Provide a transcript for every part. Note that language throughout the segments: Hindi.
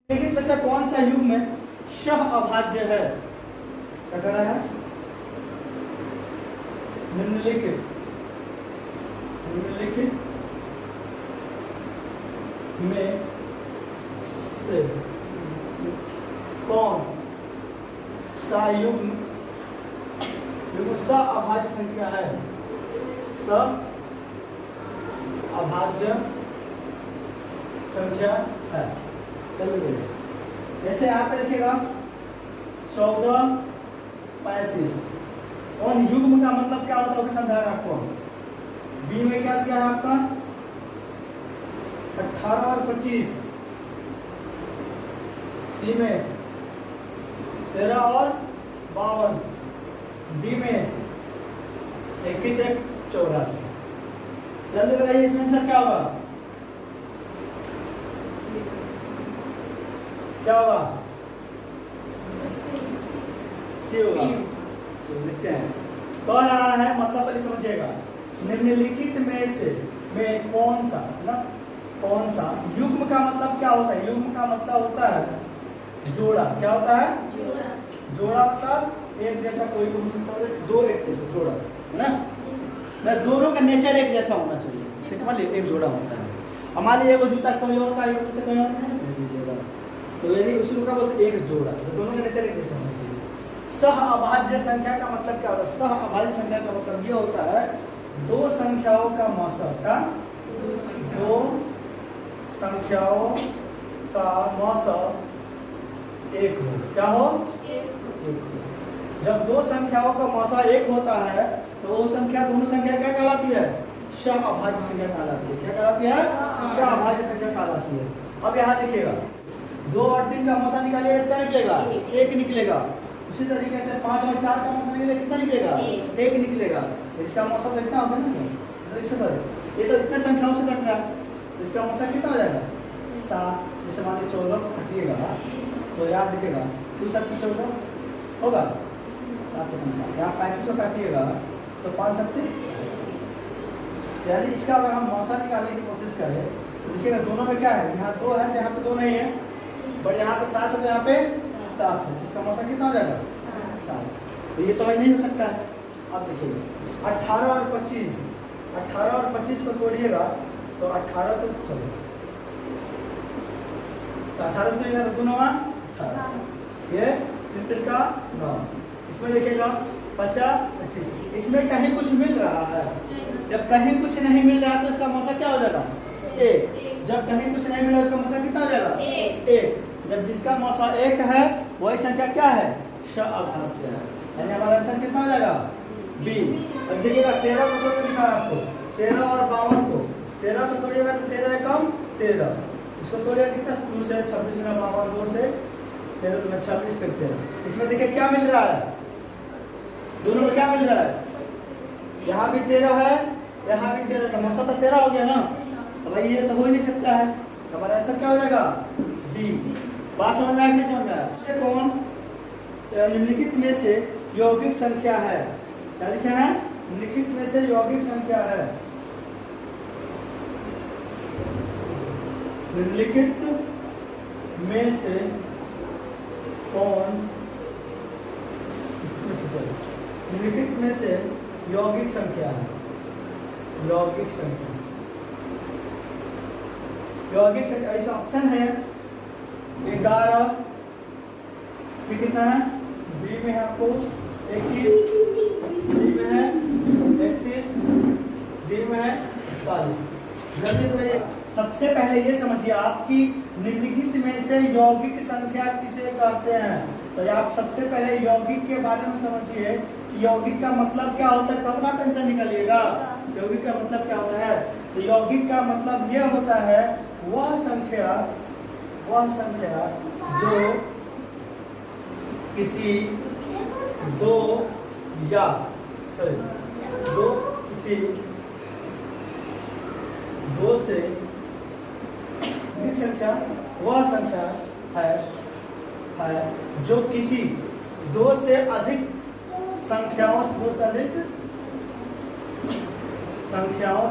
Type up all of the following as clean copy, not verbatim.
लेकिन वैसे कौन सा युग्म शह अभाज्य है? क्या कर रहा है? निम्नलिखित में से कौन सा युग्म स अभाज्य संख्या है? स अभाज्य संख्या है। चलिए जैसे यहाँ पे देखिएगा 14, 35 और युग्म का मतलब क्या होता है समझा रहा आपको। बी में क्या दिया है आपका 18 और 25, सी में 13 और 52, डी में 21 और 84। जल्दी बताइए इसमें सर क्या होगा? क्या होगा? सी होगा। लिखते हैं कह रहा है मतलब पहले समझिएगा। निम्नलिखित में से में कौन सा ना कौन सा युग्म का मतलब क्या होता है? युग्म का मतलब होता है जोड़ा। क्या होता है? जोड़ा मतलब एक जैसा कोई हो सकता है, दो एक जैसा जोड़ा है ना। दोनों का नेचर एक जैसा होना चाहिए। मान लीजिए एक जोड़ा होता है, हमारे लिए एगो जूता कोई और का, एक जूता कोई और, तो यदि उसी को क्या बोलते हैं? एक जोड़ा। तो दोनों का नेचर एक जैसा होना चाहिए। सह अभाज्य संख्या का मतलब क्या होता है? सह अभाज्य संख्या का मतलब ये होता है दो संख्याओं का मौसा का दो संख्याओं का मौसा एक हो। क्या हो? एक हो। जब दो संख्याओं का मौसा एक होता है तो वो संख्या दोनों संख्या क्या कहलाती है? सह अभाज्य संख्या कहलाती है। क्या कहलाती है? सह अभाज्य संख्या कहलाती है। अब यहाँ देखिएगा 2 और 3 का मौसा निकालिएगा कितना निकलेगा? 1 निकलेगा। उसी तरीके से 5 और 4 का मौसा निकलेगा कितना निकलेगा? 1 निकलेगा। इसका मौसा तो इतना होगा ना, तो इससे ये तो इतने संख्याओं से कट रहा है, इसका मौसा कितना हो जाएगा? 7। जैसे मान लीजिए 14 कटिएगा तो याद दिखेगा 2 7 14 होगा 7 के 7। यहाँ 35 को काटिएगा तो 5 7, यानी इसका अगर हम मौसा निकालने की कोशिश करें तो देखिएगा दोनों में क्या है? यहाँ 2 है तो यहाँ पे 2 नहीं है, बट यहाँ पे 7 है तो यहाँ पे 7 है। इसका मौसा कितना हो जाएगा? 7। तो ये तो नहीं हो सकता है। अब देखिए 18 और 25, 18 और 25 को तोड़िएगा तो 18 तो चलो 18 तोड़िएगा तो 2 9 18, ये 3 का 9। इसमें देखिएगा 50 25, इसमें कहीं कुछ मिल रहा है। जब कहीं कुछ नहीं मिल रहा तो इसका मौसा क्या हो जाएगा? 1। जब कहीं कुछ नहीं मिला उसका मौसा कितना हो जाएगा? 1। जब जिसका मौसा 1 है वही संख्या क्या है? सह अभाज्य है। यानी हमारा आंसर कितना हो जाएगा? बी। अब देखिएगा 13 को तोड़ के दिखा रहा आपको, 13 और 52 को 13 को तोड़िएगा तो 13 कम 13, इसको तोड़िएगा कितना? 2 से 26 में 52, 2 से 13 में 26 पे 13। इसमें देखिए क्या मिल रहा है? दोनों में क्या मिल रहा है? यहाँ भी 13 है, यहाँ भी 13 है, मौसा तो 13 हो गया ना। तो भाई ये तो हो ही नहीं सकता है। हमारा आंसर क्या हो जाएगा? बी। बात समझ में आया कि नहीं समझ में आया? कौन निम्नलिखित में से यौगिक संख्या है? क्या लिखा है? निम्नलिखित में से यौगिक संख्या है। निम्नलिखित में से कौन निम्नलिखित में से यौगिक संख्या है? यौगिक संख्या, यौगिक संख्या ऐसा ऑप्शन है 11, ये कितना है? बी में है आपको 21, सी में है 31, डी में है 40। जल्दी बताइए। सबसे पहले ये समझिए आपकी निम्नलिखित में से यौगिक संख्या किसे कहते हैं? तो आप सबसे पहले यौगिक के बारे में समझिए कि यौगिक का मतलब क्या होता है, तब ना टेंशन निकालिएगा। यौगिक का मतलब क्या होता है? तो यौगिक का मतलब यह होता है वह संख्या जो किसी दो या दो से संख्या वह संख्या है जो किसी 2 से अधिक संख्याओं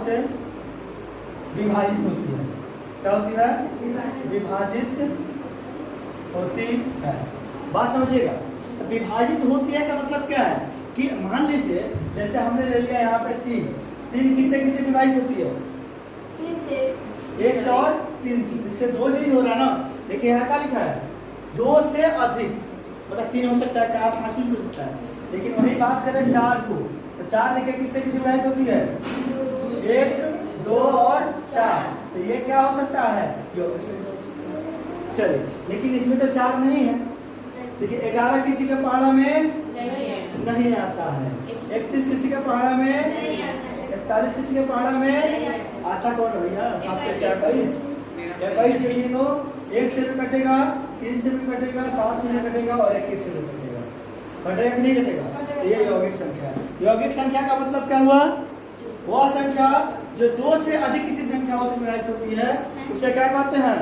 से विभाजित होती है। क्या होती है? विभाजित होती है। बात समझिएगा, तो विभाजित होती है का मतलब क्या है कि मान लीजिए जैसे हमने ले लिया यहाँ पे 3 किससे किससे विभाजित होती है? 3 से 1 से और 3 से, जिससे 2 से ही हो रहा है ना। देखिए यहाँ क्या लिखा है, 2 से अधिक, मतलब 3 हो सकता है, 4 5 कुछ हो सकता है, लेकिन वही बात करें 4 को, तो 4 देखिए किससे किससे विभाजित होती है? 1 2 और 4, तो ये क्या हो सकता है? चलिए, लेकिन इसमें तो 4 नहीं है। देखिए 11 किसी के पहाड़ा में नहीं आता है, 31 किसी के पहाड़ा में, 41 किसी के पहाड़ा में आता कौन है भैया? 21 जो ये लो, 1 से भी कटेगा, 3 से भी कटेगा, 7 से भी कटेगा और 21 से भी कटेगा। कटेगा कि नहीं कटेगा? ये यौगिक संख्या है। यौगिक संख्या का मतलब क्या हुआ? वह संख्या जो 2 से अधिक किसी संख्याओं से विभाजित होती है उसे क्या कहते हैं?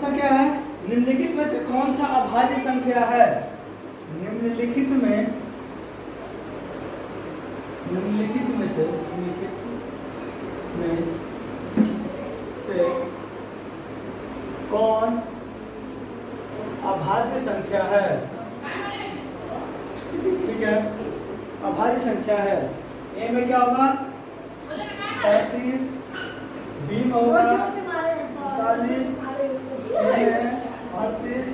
संख्या है। निम्नलिखित में से कौन सा अभाज्य संख्या है? निम्नलिखित में से कौन अभाज्य संख्या है? ठीक है, अभाज्य संख्या है। ए में क्या होगा? 35, बी में होगा 45, सी में 38,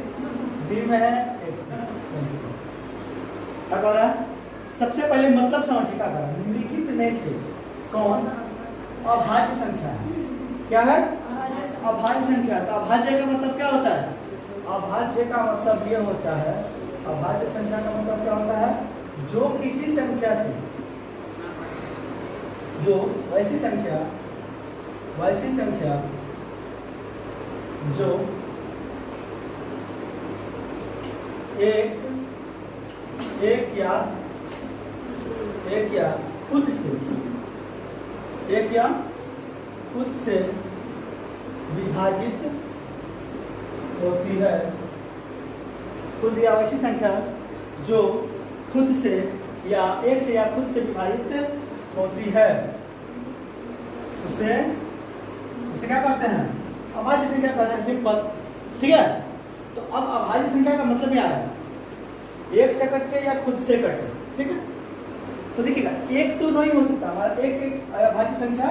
डी में है 31। क्या कर रहा है? सबसे पहले मतलब समझिए क्या कर रहा है। निम्नलिखित में से कौन अभाज्य संख्या है? क्या है? अभाज्य संख्या। तो अभाज्य का मतलब क्या होता है? अभाज्य का मतलब ये होता है, अभाज्य संख्या का मतलब क्या होता है? जो किसी संख्या से, जो वैसी संख्या जो एक या खुद से विभाजित होती है। खुद या वैसी संख्या जो खुद से या एक से या खुद से विभाजित होती है उसे क्या कहते हैं? अभाज्य संख्या कहते हैं, सिंपल। ठीक है, तो अब अभाज्य संख्या का मतलब क्या है? एक से कटे या खुद से कटे। ठीक है, तो देखिएगा एक तो नहीं हो सकता, हमारा एक अभाज्य संख्या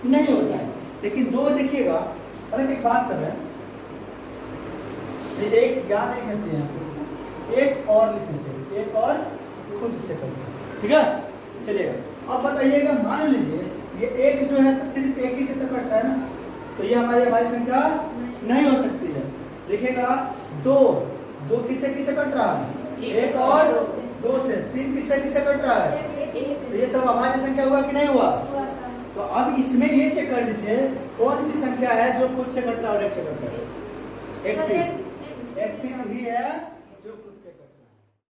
नहीं होता है, लेकिन 2 देखिएगा। अगर एक बात कर रहे हैं, एक क्या नहीं कहते हैं, एक और लिखना चाहिए, एक और खुद से कटे। ठीक है, चलिएगा अब बताइएगा, मान लीजिए ये एक जो है सिर्फ एक ही से तो कटता है ना, तो ये हमारी अभाज्य संख्या नहीं हो सकती है। देखिएगा 2 किससे किससे कट रहा है? 1 और 2 से। 3 किससे किससे कट रहा है? तो ये सब अभाज्य संख्या हुआ कि नहीं हुआ? तो अब इसमें ये चेक कर लीजिए कौन सी संख्या है जो खुद से कट रहा है और एक से कट रहा है? 31 ही है।